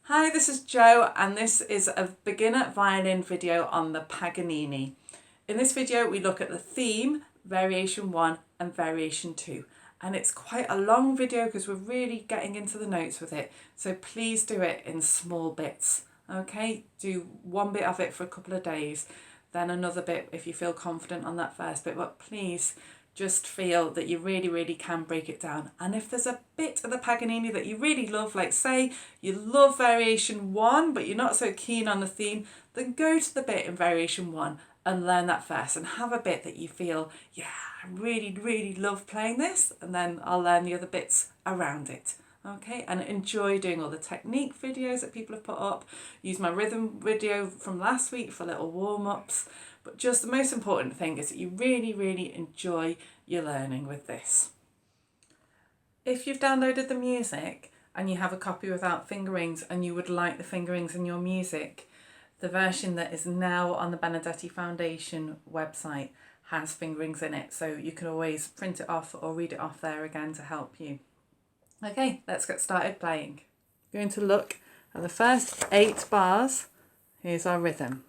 Hi, this is Jo and this is a beginner violin video on the Paganini. In this video we look at the theme, variation 1 and variation 2, and it's quite a long video because we're really getting into the notes with it, so please do it in small bits. Okay, do one bit of it for a couple of days, then another bit if you feel confident on that first bit, but please just feel that you really can break it down. And if there's a bit of the Paganini that you really love, like say you love variation 1 but you're not so keen on the theme, then go to the bit in variation 1 and learn that first and have a bit that you feel, yeah, I really love playing this, and then I'll learn the other bits around it. Okay, and enjoy doing all the technique videos that people have put up. Use my rhythm video from last week for little warm-ups. But just the most important thing is that you really enjoy your learning with this. If you've downloaded the music and you have a copy without fingerings and you would like the fingerings in your music, the version that is now on the Benedetti Foundation website has fingerings in it, so you can always print it off or read it off there again to help you. Okay, let's get started playing. We're going to look at the first 8 bars. Here's our rhythm.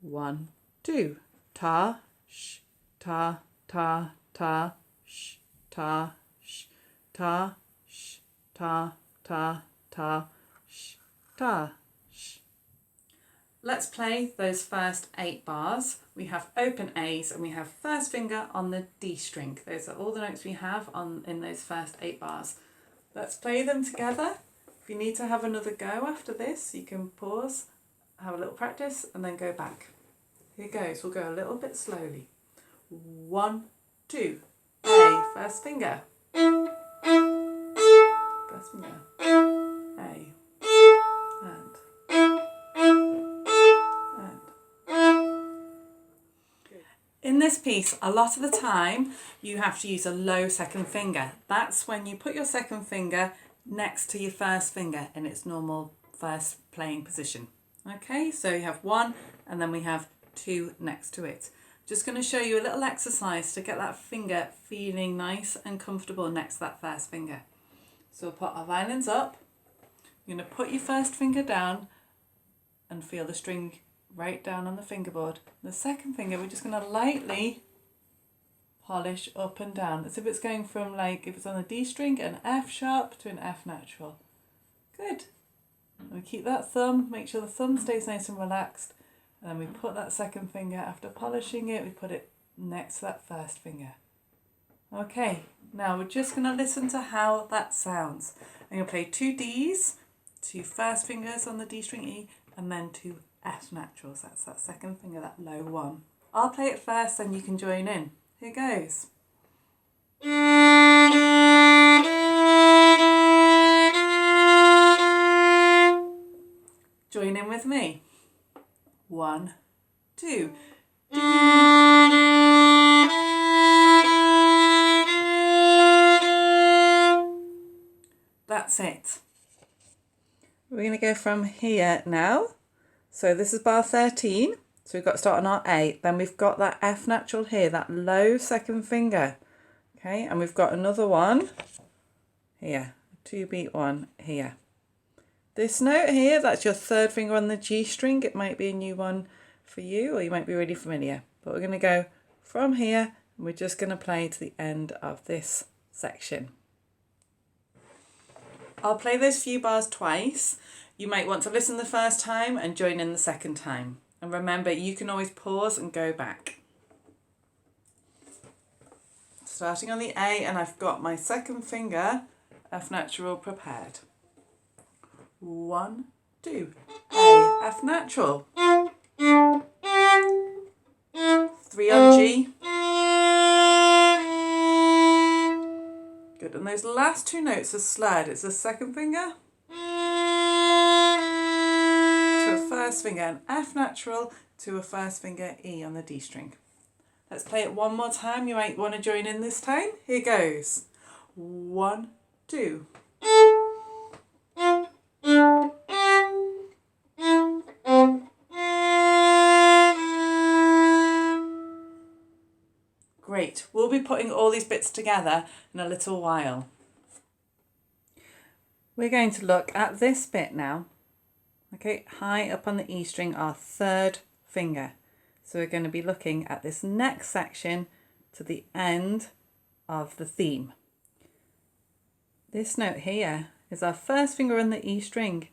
1, 2, ta, sh, ta, ta, ta, sh, ta, sh, ta, sh, ta, ta, ta, sh, ta, sh. Let's play those first 8 bars. We have open A's and we have first finger on the D string. Those are all the notes we have in those first 8 bars. Let's play them together. If you need to have another go after this, you can pause, have a little practice and then go back. Here goes, we'll go a little bit slowly. 1, 2, A, first finger. First finger, A, and. In this piece, a lot of the time, you have to use a low second finger. That's when you put your second finger next to your first finger in its normal first playing position. Okay, so you have 1 and then we have 2 next to it. Just going to show you a little exercise to get that finger feeling nice and comfortable next to that first finger. So we'll put our violins up. You're going to put your first finger down and feel the string right down on the fingerboard. The second finger we're just going to lightly polish up and down as if it's going from, like if it's on the D string, an F sharp to an F natural. Good. And we keep that thumb, make sure the thumb stays nice and relaxed, and then we put that second finger, after polishing it, we put it next to that first finger. Okay, now we're just going to listen to how that sounds. I'm going to play 2 Ds, 2 first fingers on the D string E, and then 2 F naturals. That's that second finger, that low one. I'll play it first, then you can join in. Here goes. Join in with me. 1, 2. That's it. We're going to go from here now. So this is bar 13. So we've got to start on our A. Then we've got that F natural here, that low second finger. Okay, and we've got another one here, 2-beat one here. This note here, that's your third finger on the G string. It might be a new one for you, or you might be really familiar. But we're going to go from here, and we're just going to play to the end of this section. I'll play those few bars twice. You might want to listen the first time and join in the second time. And remember, you can always pause and go back. Starting on the A, and I've got my second finger, F natural, prepared. 1, 2, A, F natural. 3 on G. Good, and those last 2 notes are slurred. It's a second finger to a first finger, an F natural to a first finger E on the D string. Let's play it one more time. You might want to join in this time. Here goes. 1, 2. Great. We'll be putting all these bits together in a little while. We're going to look at this bit now. Okay, high up on the E string, our third finger. So we're going to be looking at this next section to the end of the theme. This note here is our first finger on the E string,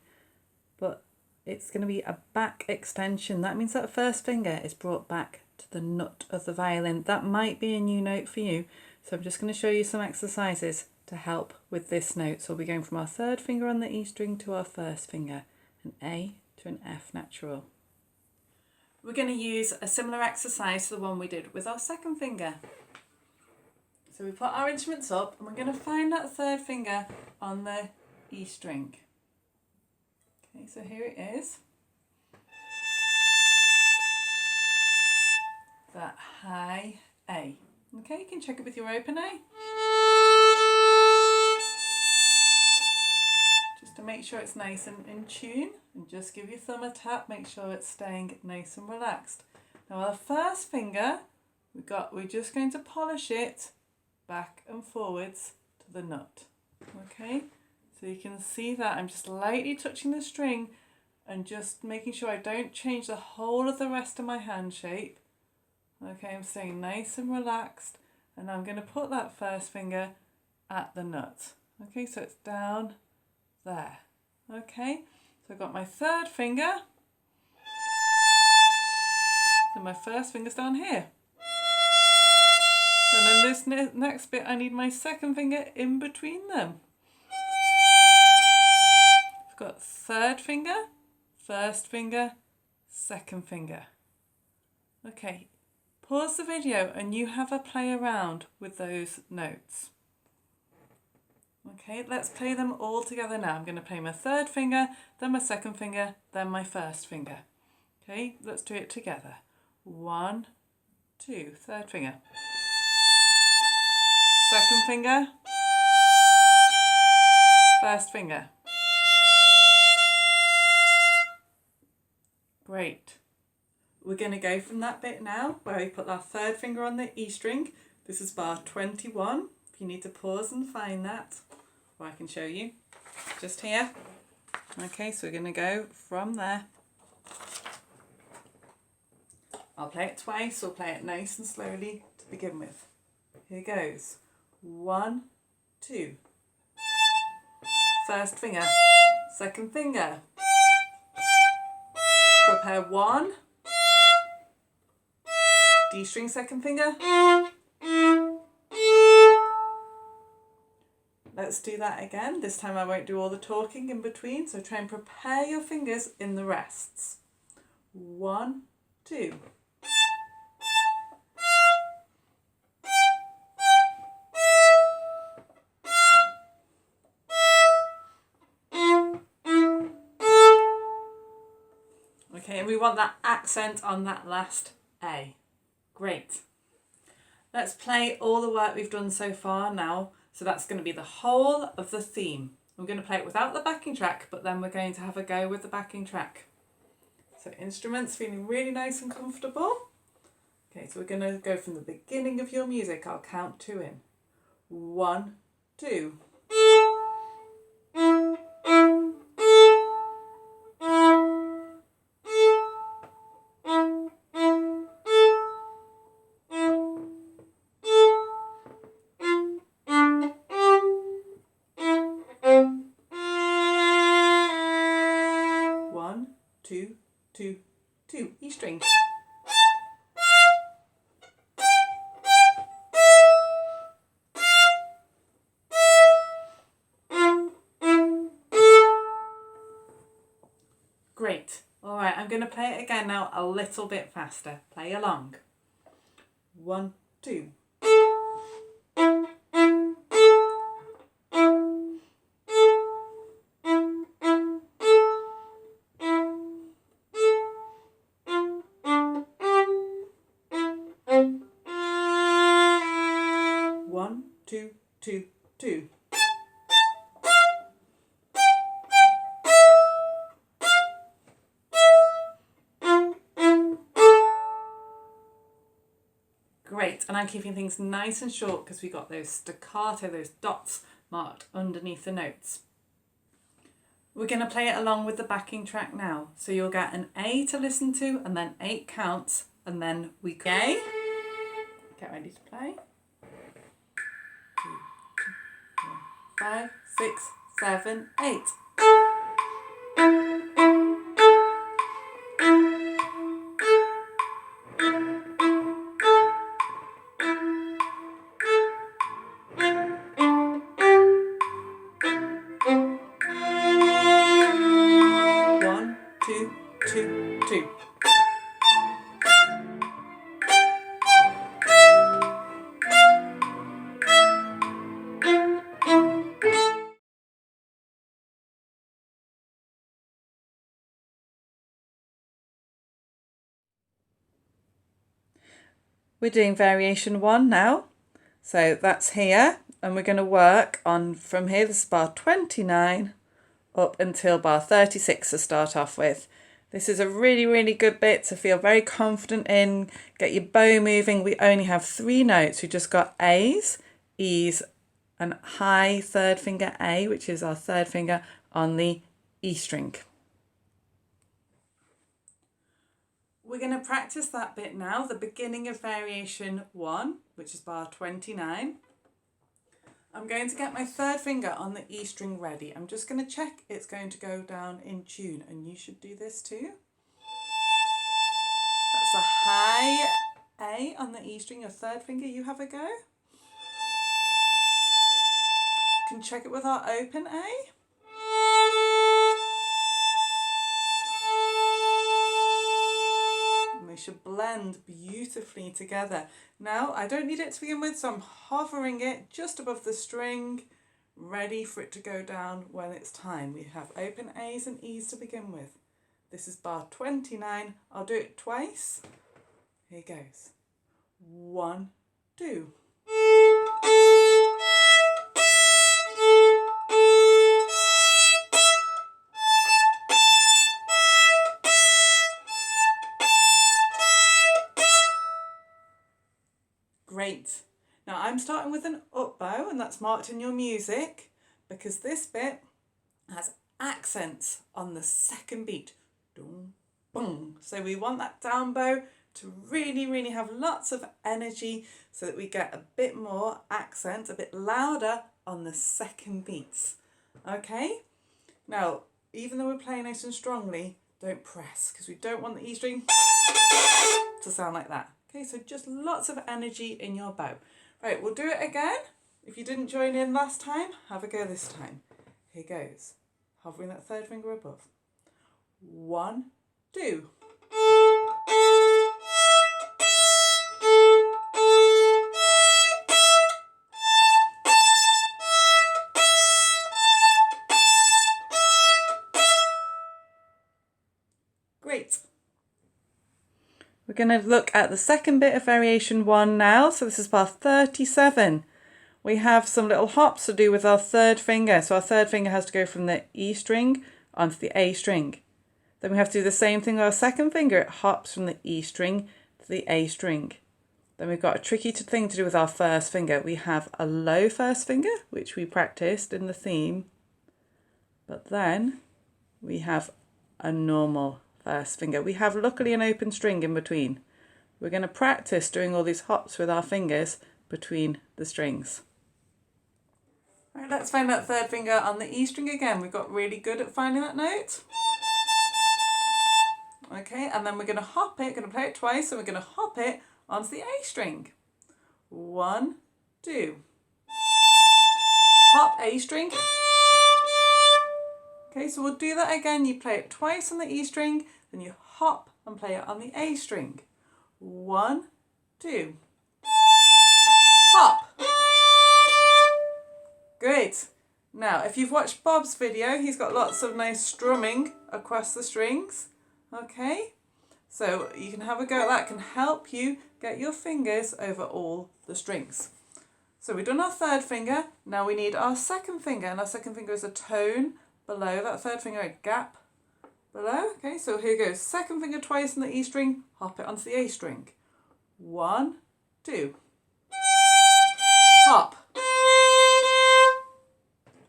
but it's going to be a back extension. That means that first finger is brought back to the nut of the violin. That might be a new note for you. So I'm just going to show you some exercises to help with this note. So we'll be going from our third finger on the E string to our first finger, an A to an F natural. We're going to use a similar exercise to the one we did with our second finger. So we put our instruments up and we're going to find that third finger on the E string. Okay, so here it is. That high A. Okay, you can check it with your open A. Just to make sure it's nice and in tune, and just give your thumb a tap, make sure it's staying nice and relaxed. Now our first finger, we're just going to polish it back and forwards to the nut. Okay, so you can see that I'm just lightly touching the string and just making sure I don't change the whole of the rest of my hand shape. Okay, I'm staying nice and relaxed, and I'm going to put that first finger at the nut. Okay, so it's down there. Okay, so I've got my third finger, so my first finger's down here. And then this next bit, I need my second finger in between them. I've got third finger, first finger, second finger. Okay, pause the video and you have a play around with those notes. Okay, let's play them all together now. I'm going to play my third finger, then my second finger, then my first finger. Okay, let's do it together. 1, 2, third finger. Second finger. First finger. Great. We're going to go from that bit now where we put our third finger on the E string. This is bar 21. If you need to pause and find that, or I can show you just here. Okay, so we're going to go from there. I'll play it twice, so play it nice and slowly to begin with. Here goes. 1, 2. First finger, second finger. Prepare 1. D string, second finger. Let's do that again. This time I won't do all the talking in between, so try and prepare your fingers in the rests. 1, 2. Okay, and we want that accent on that last A. Great. Let's play all the work we've done so far now. So that's going to be the whole of the theme. I'm going to play it without the backing track, but then we're going to have a go with the backing track. So instruments feeling really nice and comfortable. Okay, so we're going to go from the beginning of your music. I'll count 2 in. 1, 2. 1, 2, 2, 2. E string. Great. All right, I'm going to play it again now a little bit faster. Play along. 1, 2. One, two, two, two. Great, and I'm keeping things nice and short because we got those staccato, those dots marked underneath the notes. We're going to play it along with the backing track now. So you'll get an A to listen to and then 8 counts and then we go. A. Get ready to play. 2, 4, 5, 6, 7, 8. We're doing variation 1 now. So that's here, and we're going to work on from here, this is bar 29 up until bar 36 to start off with. This is a really good bit to feel very confident in, get your bow moving. We only have 3 notes. We just got A's, E's, and high third finger A, which is our third finger on the E string. We're going to practice that bit now, the beginning of variation 1, which is bar 29. I'm going to get my third finger on the E string ready. I'm just going to check it's going to go down in tune, and you should do this too. That's a high A on the E string, your third finger. You have a go. You can check it with our open A. Should blend beautifully together. Now I don't need it to begin with, so I'm hovering it just above the string, ready for it to go down when it's time. We have open A's and E's to begin with. This is bar 29. I'll do it twice. Here goes. 1, 2. Great. Now I'm starting with an up bow, and that's marked in your music because this bit has accents on the second beat. Dum, boom. So we want that down bow to really have lots of energy so that we get a bit more accent, a bit louder on the second beats. Okay? Now, even though we're playing nice and strongly, don't press because we don't want the E string to sound like that. Okay, so just lots of energy in your bow. Right, we'll do it again. If you didn't join in last time, have a go this time. Here goes. Hovering that third finger above. 1, 2. Great. We're going to look at the second bit of variation 1 now. So this is bar 37. We have some little hops to do with our third finger. So our third finger has to go from the E string onto the A string. Then we have to do the same thing with our second finger. It hops from the E string to the A string. Then we've got a tricky thing to do with our first finger. We have a low first finger, which we practiced in the theme. But then we have a normal first finger. We have luckily an open string in between. We're going to practice doing all these hops with our fingers between the strings. Right, let's find that third finger on the E string again. We got really good at finding that note. Okay, and then we're going to hop it, going to play it twice, and we're going to hop it onto the A string. 1, 2. Hop A string. Okay, so we'll do that again. You play it twice on the E string, then you hop and play it on the A string. 1, 2. Hop. Great. Now, if you've watched Bob's video, he's got lots of nice strumming across the strings. Okay, so you can have a go at that. It can help you get your fingers over all the strings. So we've done our third finger. Now we need our second finger, and our second finger is a tone below that third finger, a gap below. Okay, so here goes. Second finger twice on the E string, hop it onto the A string. 1, 2. Hop.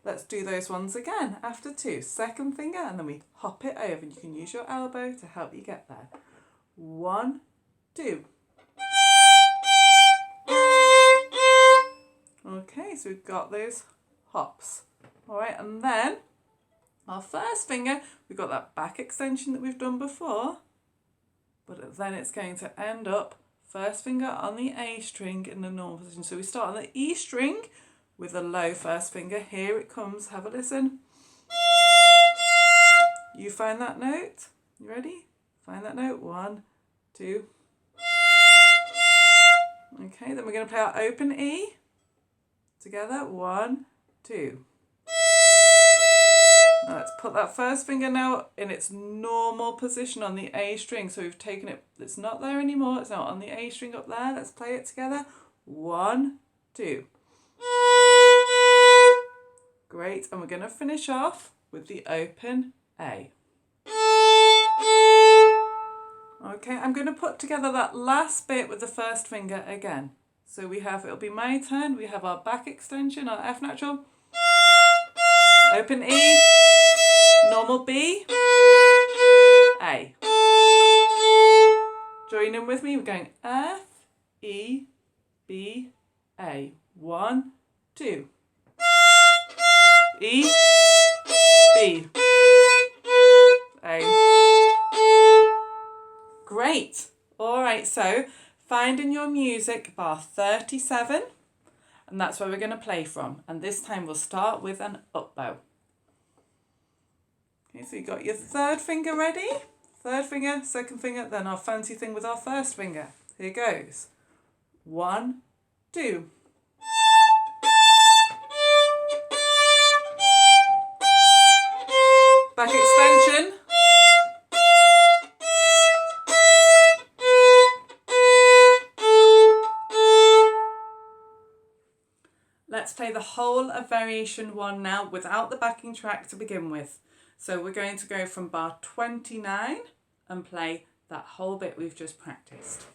Let's do those ones again after 2. Second finger, and then we hop it over, and you can use your elbow to help you get there. 1, 2. Okay, so we've got those hops. All right, and then our first finger, we've got that back extension that we've done before, but then it's going to end up first finger on the A string in the normal position. So we start on the E string with a low first finger. Here it comes. Have a listen. You find that note. You ready? Find that note. 1, 2. Okay, then we're going to play our open E together. 1, 2. Now let's put that first finger now in its normal position on the A string. So we've taken it, it's not there anymore, it's now on the A string up there. Let's play it together. 1, 2. Great, and we're going to finish off with the open A. Okay, I'm going to put together that last bit with the first finger again. So we have, it'll be my turn, we have our back extension, our F natural, open E, normal B, A. Join in with me, we're going F, E, B, A. 1, 2. E, B, A. Great. All right, so find in your music bar 37, and that's where we're going to play from. And this time we'll start with an up bow. Okay, so you got your third finger ready. Third finger, second finger, then our fancy thing with our first finger. Here goes. 1, 2. Back extension. Let's play the whole of variation 1 now without the backing track to begin with. So we're going to go from bar 29 and play that whole bit we've just practiced.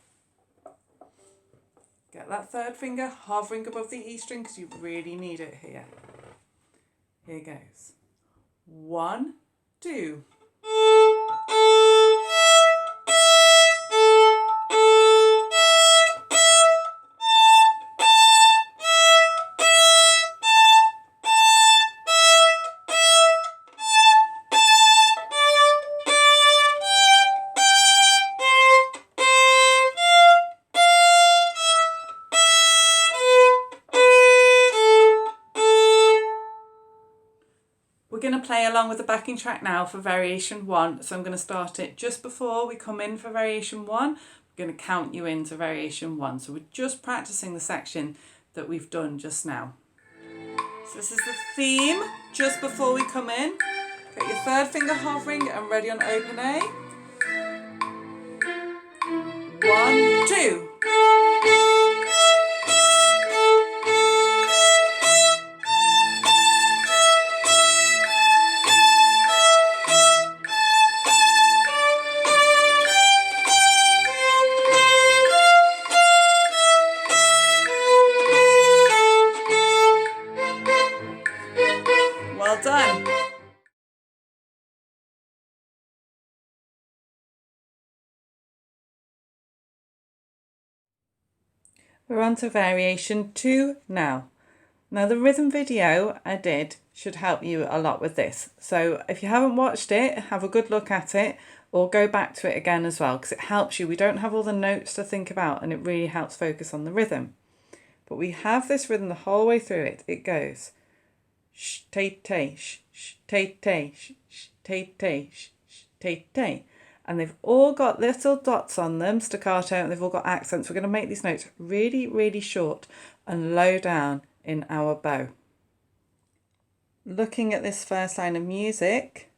Get that third finger hovering above the E string because you really need it here. Here goes. 1, 2. We're going to play along with the backing track now for variation 1. So I'm going to start it just before we come in for variation 1. I'm going to count you into variation 1. So we're just practicing the section that we've done just now. So this is the theme just before we come in. Get your third finger hovering and ready on open A. 1, 2. Well done. We're on to variation 2 now. Now the rhythm video I did should help you a lot with this. So if you haven't watched it, have a good look at it or go back to it again as well because it helps you. We don't have all the notes to think about and it really helps focus on the rhythm. But we have this rhythm the whole way through it. It goes sh tay tay sh sh tay tay sh sh tay tay sh sh tay tay. And they've all got little dots on them, staccato, and they've all got accents. We're going to make these notes really, really short and low down in our bow. Looking at this first line of music,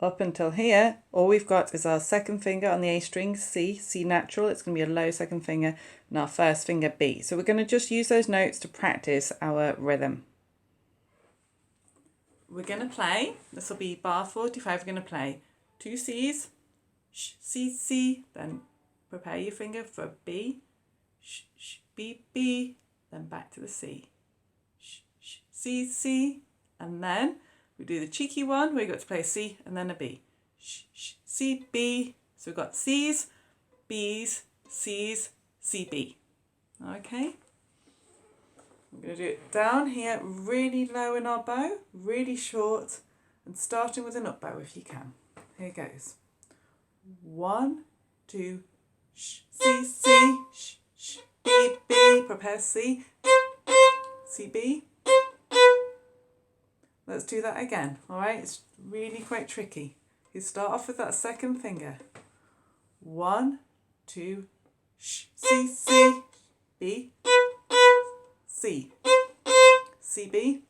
up until here, all we've got is our second finger on the A string, C, C natural. It's going to be a low second finger, and our first finger, B. So we're going to just use those notes to practice our rhythm. We're going to play, this will be bar 45, we're going to play 2 C's, sh, C, C, then prepare your finger for B, sh, sh, B, B, then back to the C, sh, sh, C, C, And then we do the cheeky one where you've got to play a C and then a B. Sh, sh, C, B. So we've got C's, B's, C's, C, B. Okay. I'm going to do it down here, really low in our bow, really short, and starting with an up bow if you can. Here goes. 1, 2, sh, C, C, sh, sh, B, B. Prepare C, C, B. Let's do that again, all right? It's really quite tricky. You start off with that second finger. 1, 2, sh, C, C, B, C, C, B.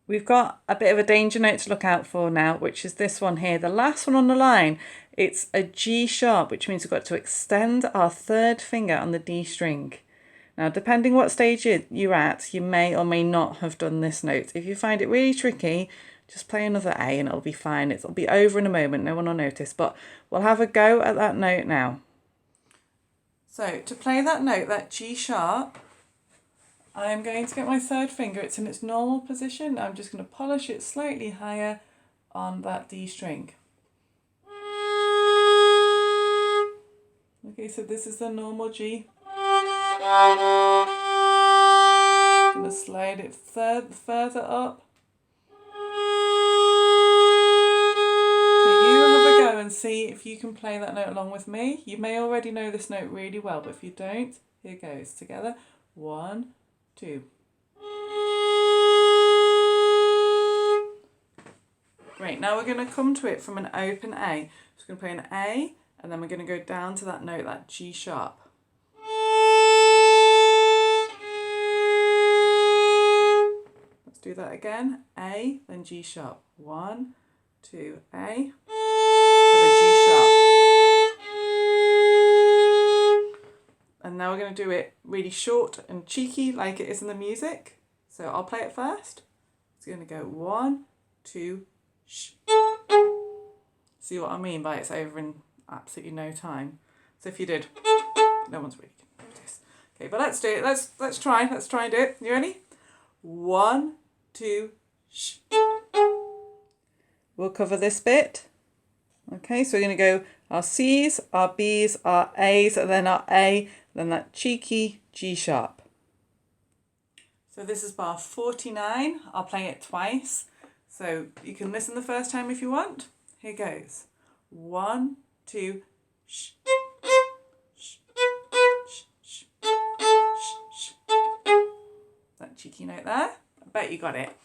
We've got a bit of a danger note to look out for now, which is this one here. The last one on the line, it's a G sharp, which means we've got to extend our third finger on the D string. Now, depending what stage you're at, you may or may not have done this note. If you find it really tricky, just play another A and it'll be fine. It'll be over in a moment, no one will notice, but we'll have a go at that note now. So to play that note, that G sharp, I'm going to get my third finger, it's in its normal position. I'm just going to polish it slightly higher on that D string. Okay, so this is the normal G. I'm going to slide it further up. So you have a go and see if you can play that note along with me. You may already know this note really well, but if you don't, here goes. Together. 1, 2. Great, now we're going to come to it from an open A. Just going to play an A, and then we're going to go down to that note, that G sharp. Let's do that again. A, then G sharp. 1, 2, A, then a G sharp. And now we're going to do it really short and cheeky like it is in the music. So I'll play it first. It's going to go 1, 2, sh. See what I mean by it's over in absolutely no time. So if you did, no one's really going to notice. Okay, but let's do it. Let's try and do it. You ready? 1, 2, sh. We'll cover this bit. Okay, so we're going to go our C's, our B's, our A's, and then our A, then that cheeky G sharp. So this is bar 49. I'll play it twice. So you can listen the first time if you want. Here goes. 1, 2, sh. That cheeky note there. I bet you got it.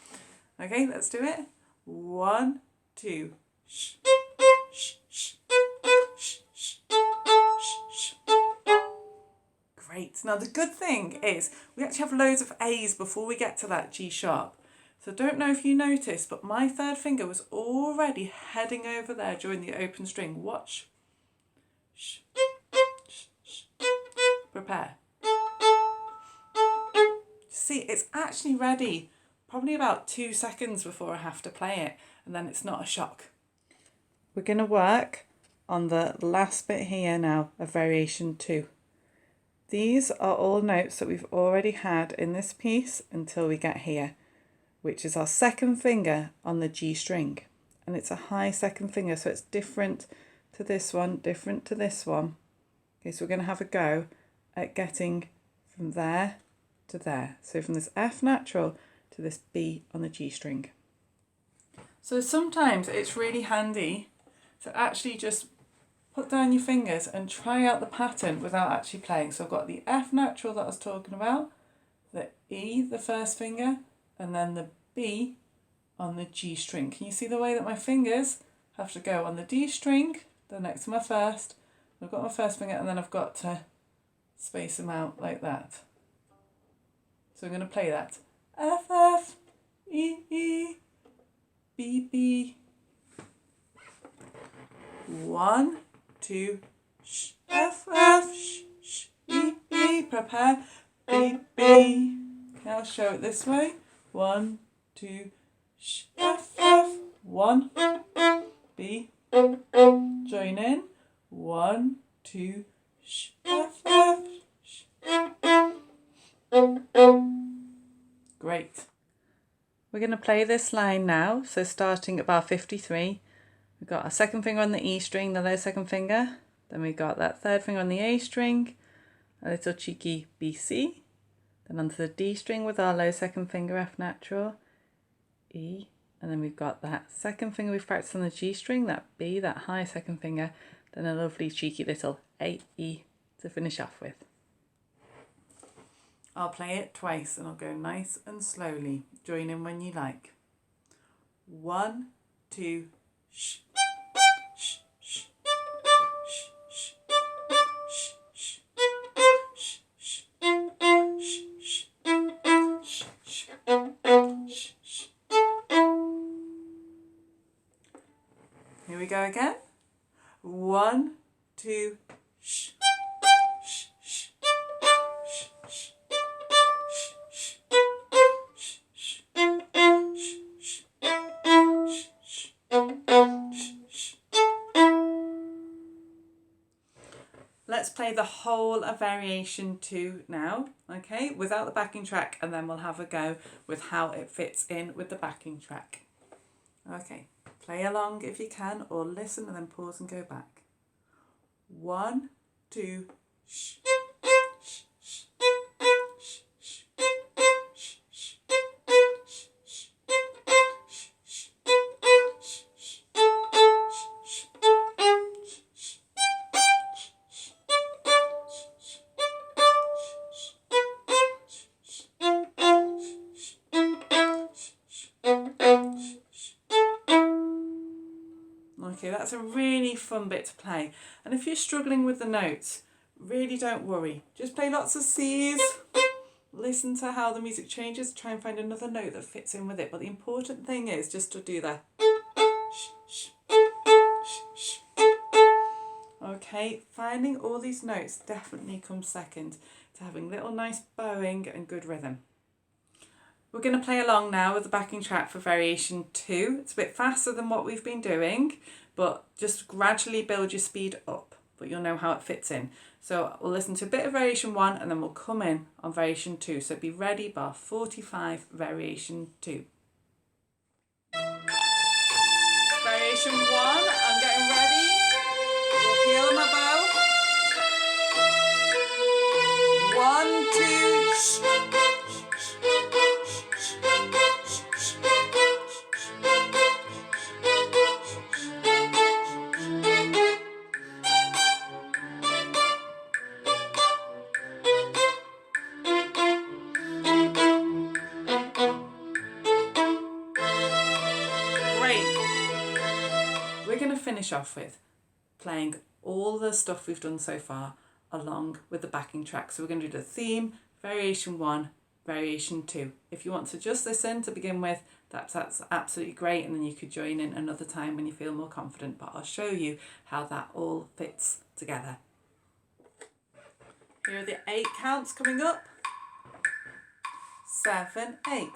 Okay, let's do it. 1, 2, sh. Great. Now the good thing is we actually have loads of A's before we get to that G sharp. So I don't know if you noticed, but my third finger was already heading over there during the open string. Watch. Sh, sh, sh. Prepare. See, it's actually ready probably about 2 seconds before I have to play it, and then it's not a shock. We're going to work on the last bit here now of variation 2. These are all notes that we've already had in this piece until we get here, which is our second finger on the G string. And it's a high second finger, so it's different to this one, different to this one. Okay, so we're going to have a go at getting from there to there. So from this F natural to this B on the G string. So sometimes it's really handy to actually just put down your fingers and try out the pattern without actually playing. So I've got the F natural that I was talking about, the E, the first finger, and then the B on the G string. Can you see the way that my fingers have to go on the D string, the next to my first, I've got my first finger, and then I've got to space them out like that. So I'm going to play that. F, F, E, E, B, B. 1, 2, sh, F, F, sh, sh, E, B. Prepare. B, B. Okay, I'll show it this way. 1, 2, sh, F, F. 1, B. Join in. 1, 2, sh, F, F. Sh. Great. Great. We're going to play this line now. So starting at bar 53, we've got our second finger on the E string, the low second finger. Then we've got that third finger on the A string, a little cheeky B, C. Then onto the D string with our low second finger, F natural, E. And then we've got that second finger we've practiced on the G string, that B, that high second finger. Then a lovely cheeky little A, E to finish off with. I'll play it twice and I'll go nice and slowly. Join in when you like. 1, 2, sh. Sh, sh. Sh, sh. Sh, sh. Sh, sh. Sh, sh. Sh, sh. Sh, sh. Here we go again. 1, 2, sh. Let's play the whole of variation 2 now, okay, without the backing track, and then we'll have a go with how it fits in with the backing track. Okay, play along if you can, or listen and then pause and go back. 1, 2, sh. Okay, that's a really fun bit to play. And if you're struggling with the notes, really don't worry. Just play lots of C's, listen to how the music changes, try and find another note that fits in with it. But the important thing is just to do the sh, sh, sh. Okay, finding all these notes definitely comes second to having little nice bowing and good rhythm. We're going to play along now with the backing track for variation 2. It's a bit faster than what we've been doing, but just gradually build your speed up, but you'll know how it fits in. So we'll listen to a bit of variation 1 and then we'll come in on variation 2. So be ready, bar 45, variation 2. Variation 1, I'm getting ready. We'll heel my bow. 1, 2, sh. We're going to finish off with playing all the stuff we've done so far along with the backing track. So we're going to do the theme, variation 1, variation 2. If you want to just listen to begin with, that's absolutely great, and then you could join in another time when you feel more confident, but I'll show you how that all fits together. Here are the 8 counts coming up. 7, 8.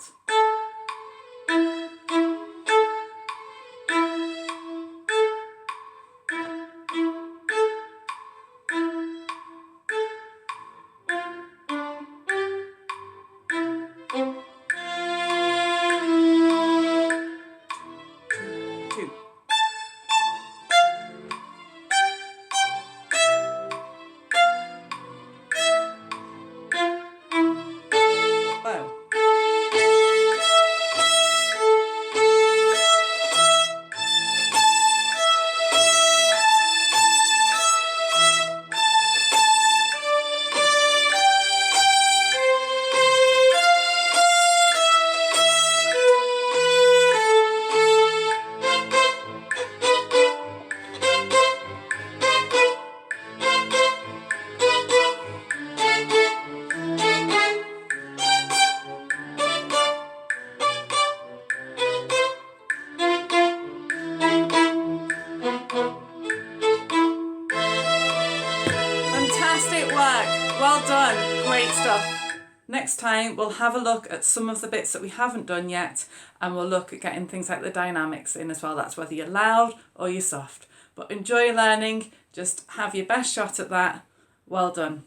Well done, great stuff. Next time we'll have a look at some of the bits that we haven't done yet, and we'll look at getting things like the dynamics in as well. That's whether you're loud or you're soft. But enjoy learning, just have your best shot at that. Well done.